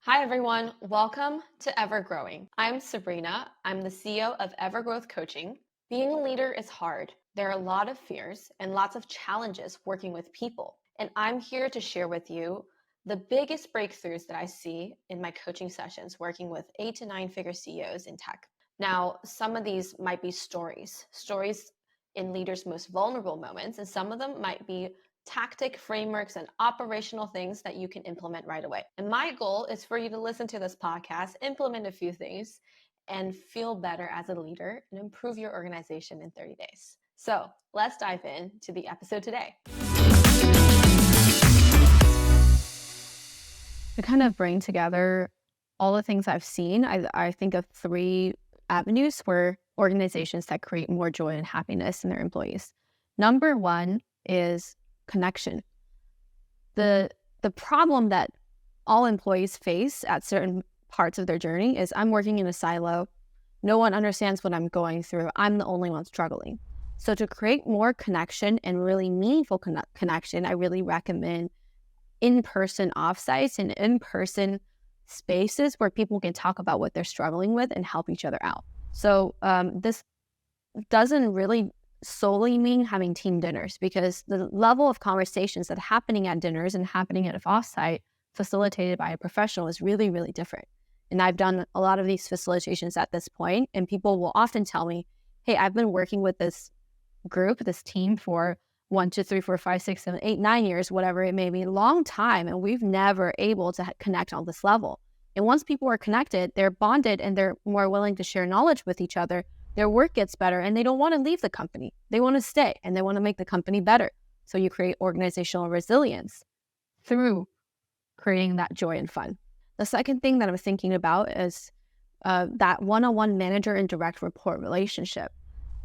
Hi, everyone. Welcome to Ever Growing. I'm Sabrina. I'm the CEO of Evergrowth Coaching. Being a leader is hard. There are a lot of fears and lots of challenges working with people. And I'm here to share with you the biggest breakthroughs that I see in my coaching sessions working with 8 to 9 figure CEOs in tech. Now, some of these might be stories in leaders' most vulnerable moments, and some of them might be tactic frameworks and operational things that you can implement right away. And my goal is for you to listen to this podcast, implement a few things, and feel better as a leader and improve your organization in 30 days. So let's dive into the episode today. To kind of bring together all the things I've seen, I think of 3 avenues for organizations that create more joy and happiness in their employees. Number 1 is connection. The problem that all employees face at certain parts of their journey is I'm working in a silo. No one understands what I'm going through. I'm the only one struggling. So to create more connection and really meaningful connection, I really recommend in-person offsites and in-person spaces where people can talk about what they're struggling with and help each other out. So this doesn't really solely mean having team dinners, because the level of conversations that are happening at dinners and happening at an offsite facilitated by a professional is really, really different. And I've done a lot of these facilitations at this point, and people will often tell me, hey, I've been working with this group, this team for 1, 2, 3, 4, 5, 6, 7, 8, 9 years, whatever it may be, long time, and we've never able to connect on this level. And once people are connected, they're bonded and they're more willing to share knowledge with each other. Their work gets better and they don't want to leave the company. They want to stay and they want to make the company better. So you create organizational resilience through creating that joy and fun. The second thing that I'm thinking about is that one-on-one manager and direct report relationship.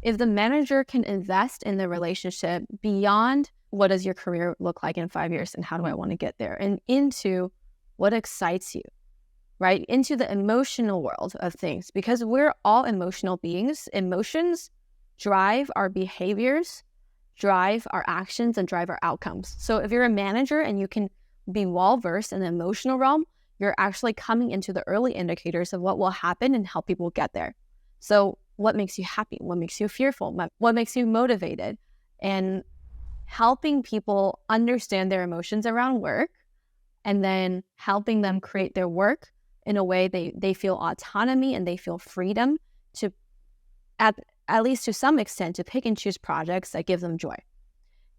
If the manager can invest in the relationship beyond what does your career look like in 5 years and how do I want to get there, and into what excites you, right? Into the emotional world of things, because we're all emotional beings. Emotions drive our behaviors, drive our actions, and drive our outcomes. So if you're a manager and you can be well-versed in the emotional realm, you're actually coming into the early indicators of what will happen and help people get there. So what makes you happy? What makes you fearful? What makes you motivated? And helping people understand their emotions around work, and then helping them create their work in a way they feel autonomy and they feel freedom to, at least to some extent, to pick and choose projects that give them joy,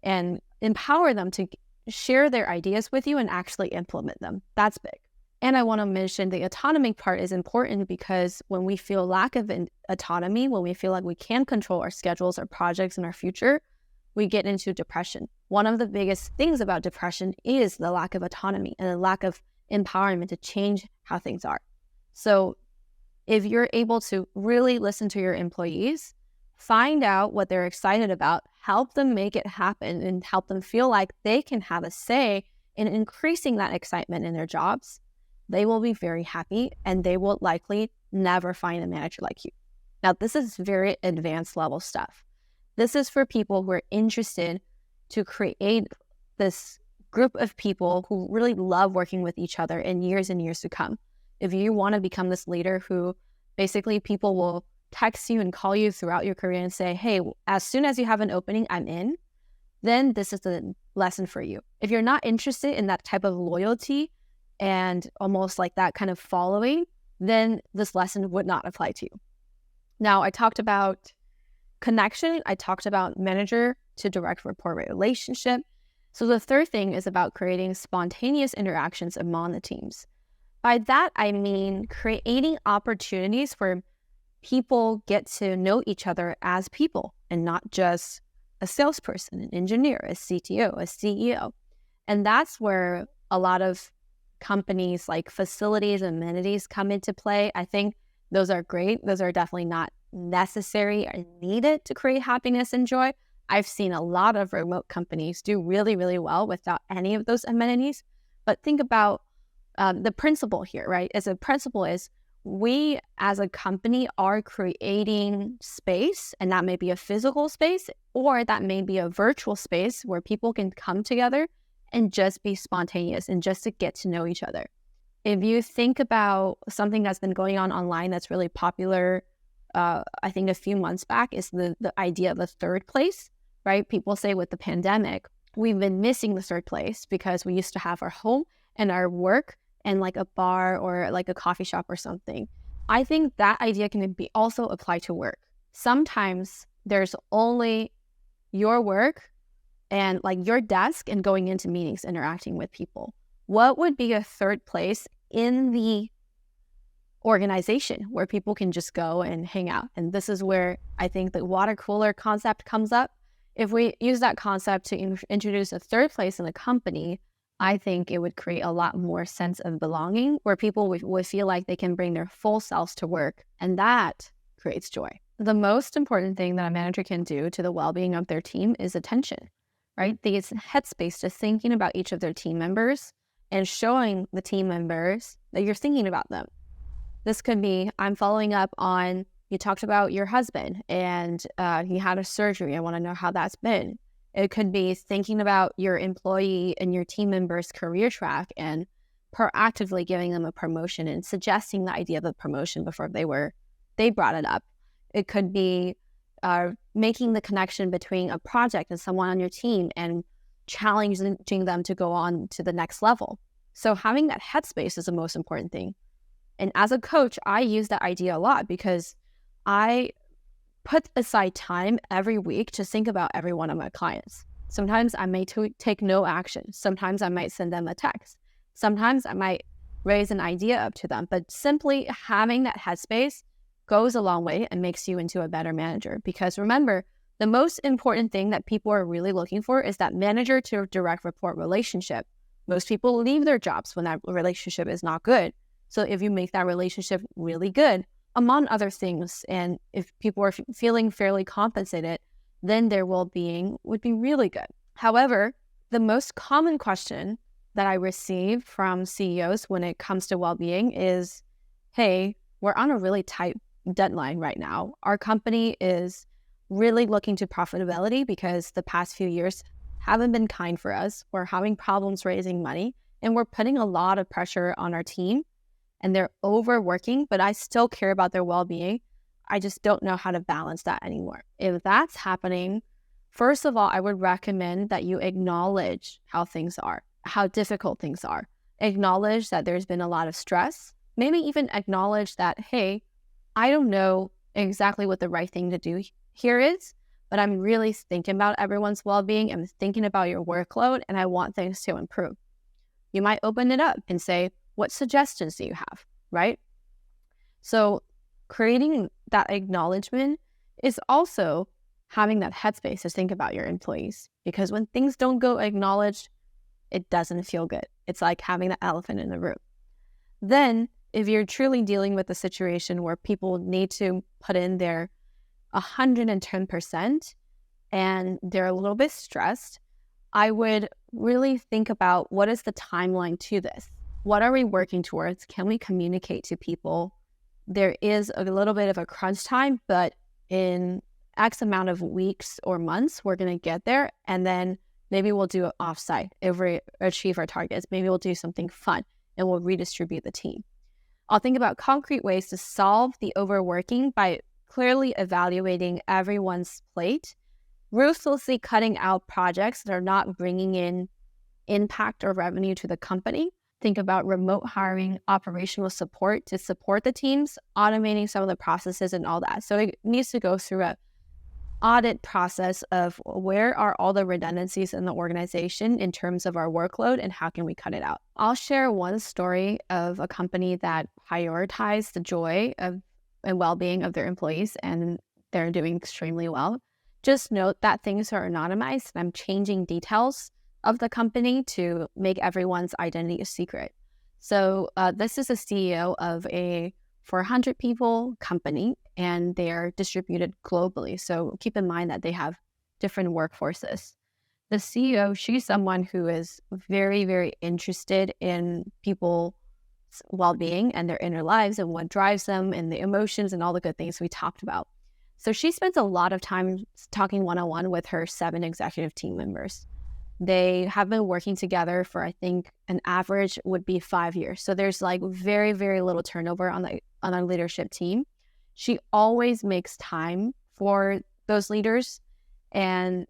and empower them to share their ideas with you and actually implement them. That's big. And I want to mention the autonomy part is important, because when we feel lack of autonomy, when we feel like we can't control our schedules, our projects, and our future, we get into depression. One of the biggest things about depression is the lack of autonomy and the lack of empowerment to change how things are. So if you're able to really listen to your employees, find out what they're excited about, help them make it happen, and help them feel like they can have a say in increasing that excitement in their jobs, they will be very happy and they will likely never find a manager like you. Now, this is very advanced level stuff. This is for people who are interested to create this group of people who really love working with each other in years and years to come. If you want to become this leader who basically people will text you and call you throughout your career and say, hey, as soon as you have an opening, I'm in, then this is the lesson for you. If you're not interested in that type of loyalty and almost like that kind of following, then this lesson would not apply to you. Now, I talked about connection. I talked about manager to direct report relationship. So the third thing is about creating spontaneous interactions among the teams. By that, I mean creating opportunities where people get to know each other as people and not just a salesperson, an engineer, a CTO, a CEO. And that's where a lot of companies like facilities and amenities come into play. I think those are great. Those are definitely not necessary or needed to create happiness and joy. I've seen a lot of remote companies do really, really well without any of those amenities. But think about the principle here, right? As a principle is we as a company are creating space, and that may be a physical space or that may be a virtual space where people can come together and just be spontaneous and just to get to know each other. If you think about something that's been going on online that's really popular, I think a few months back, is the idea of a third place, right? People say with the pandemic, we've been missing the third place because we used to have our home and our work and like a bar or like a coffee shop or something. I think that idea can be also applied to work. Sometimes there's only your work and like your desk and going into meetings, interacting with people. What would be a third place in the organization where people can just go and hang out? And this is where I think the water cooler concept comes up. If we use that concept to introduce a third place in the company, I think it would create a lot more sense of belonging, where people would feel like they can bring their full selves to work, and that creates joy. The most important thing that a manager can do to the well-being of their team is attention, right? These headspace to thinking about each of their team members and showing the team members that you're thinking about them. This could be, I'm following up on, you talked about your husband and he had a surgery. I want to know how that's been. It could be thinking about your employee and your team member's career track and proactively giving them a promotion and suggesting the idea of a promotion before they brought it up. It could be making the connection between a project and someone on your team and challenging them to go on to the next level. So having that headspace is the most important thing. And as a coach, I use that idea a lot because I put aside time every week to think about every one of my clients. Sometimes I may take no action. Sometimes I might send them a text. Sometimes I might raise an idea up to them. But simply having that headspace goes a long way and makes you into a better manager. Because remember, the most important thing that people are really looking for is that manager to direct report relationship. Most people leave their jobs when that relationship is not good. So if you make that relationship really good, among other things, and if people are feeling fairly compensated, then their well-being would be really good. However, the most common question that I receive from CEOs when it comes to well-being is, hey, we're on a really tight deadline right now. Our company is really looking to profitability because the past few years haven't been kind for us. We're having problems raising money, and we're putting a lot of pressure on our team, and they're overworking, but I still care about their well-being. I just don't know how to balance that anymore. If that's happening, first of all, I would recommend that you acknowledge how things are, how difficult things are. Acknowledge that there's been a lot of stress. Maybe even acknowledge that, hey, I don't know exactly what the right thing to do here is, but I'm really thinking about everyone's well-being. I'm thinking about your workload, and I want things to improve. You might open it up and say, what suggestions do you have, right? So creating that acknowledgement is also having that headspace to think about your employees, because when things don't go acknowledged, it doesn't feel good. It's like having the elephant in the room. Then if you're truly dealing with a situation where people need to put in their 110% and they're a little bit stressed, I would really think about, what is the timeline to this? What are we working towards? Can we communicate to people? There is a little bit of a crunch time, but in X amount of weeks or months, we're going to get there. And then maybe we'll do it offsite if we achieve our targets. Maybe we'll do something fun and we'll redistribute the team. I'll think about concrete ways to solve the overworking by clearly evaluating everyone's plate, ruthlessly cutting out projects that are not bringing in impact or revenue to the company. Think about remote hiring, operational support to support the teams, automating some of the processes and all that. So it needs to go through an audit process of where are all the redundancies in the organization in terms of our workload and how can we cut it out. I'll share one story of a company that prioritized the joy of and well-being of their employees, and they're doing extremely well. Just note that things are anonymized, and I'm changing details of the company to make everyone's identity a secret. So this is a CEO of a 400 people company, and they are distributed globally. So keep in mind that they have different workforces. The CEO, she's someone who is very, very interested in people's well-being and their inner lives and what drives them and the emotions and all the good things we talked about. So she spends a lot of time talking one-on-one with her 7 executive team members. They have been working together for, I think, an average would be 5 years. So there's like very, very little turnover on our leadership team. She always makes time for those leaders, and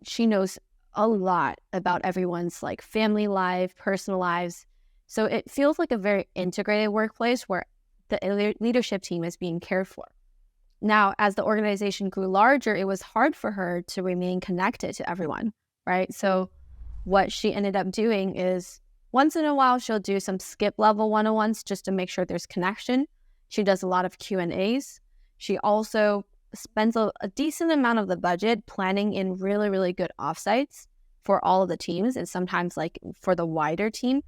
she knows a lot about everyone's like family life, personal lives. So it feels like a very integrated workplace where the leadership team is being cared for. Now, as the organization grew larger, it was hard for her to remain connected to everyone, right? So what she ended up doing is once in a while, she'll do some skip level one-on-ones just to make sure there's connection. She does a lot of Q&As. She also spends a decent amount of the budget planning in really, really good offsites for all of the teams, and sometimes like for the wider team.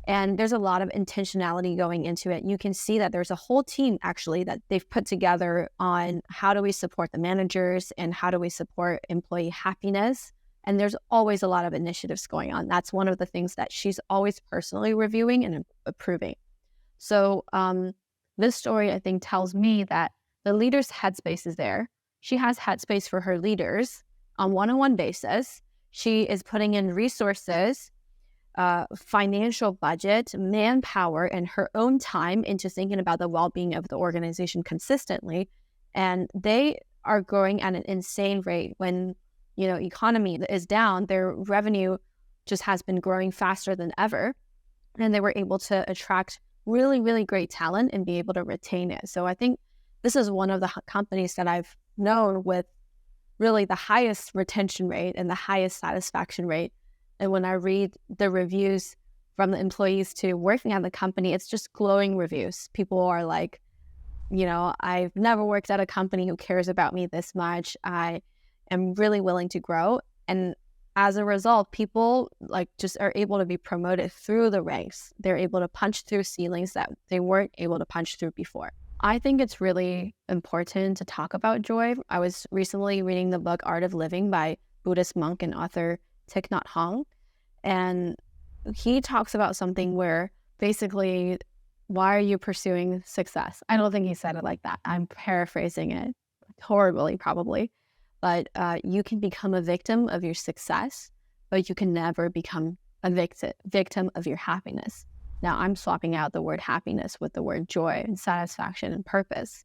And there's a lot of intentionality going into it. You can see that there's a whole team actually that they've put together on how do we support the managers and how do we support employee happiness. And there's always a lot of initiatives going on. That's one of the things that she's always personally reviewing and approving. So this story, I think, tells me that the leader's headspace is there. She has headspace for her leaders on one-on-one basis. She is putting in resources, financial budget, manpower, and her own time into thinking about the well-being of the organization consistently. And they are growing at an insane rate. When, economy is down, their revenue just has been growing faster than ever. And they were able to attract really, really great talent and be able to retain it. So I think this is one of the companies that I've known with really the highest retention rate and the highest satisfaction rate. And when I read the reviews from the employees to working at the company, it's just glowing reviews. People are like, I've never worked at a company who cares about me this much. I am really willing to grow. And as a result, people just are able to be promoted through the ranks. They're able to punch through ceilings that they weren't able to punch through before. I think it's really important to talk about joy. I was recently reading the book Art of Living by Buddhist monk and author Thich Nhat Hanh, and he talks about something where basically, why are you pursuing success? I don't think he said it like that. I'm paraphrasing it horribly, probably. But you can become a victim of your success, but you can never become a victim of your happiness. Now, I'm swapping out the word happiness with the word joy and satisfaction and purpose.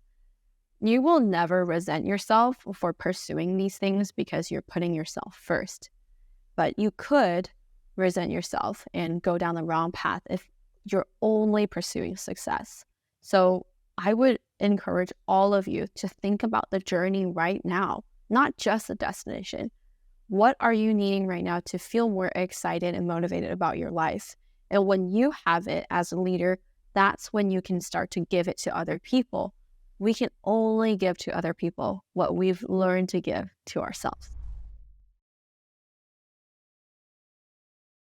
You will never resent yourself for pursuing these things because you're putting yourself first. But you could resent yourself and go down the wrong path if you're only pursuing success. So I would encourage all of you to think about the journey right now, not just the destination. What are you needing right now to feel more excited and motivated about your life? And when you have it as a leader, that's when you can start to give it to other people. We can only give to other people what we've learned to give to ourselves.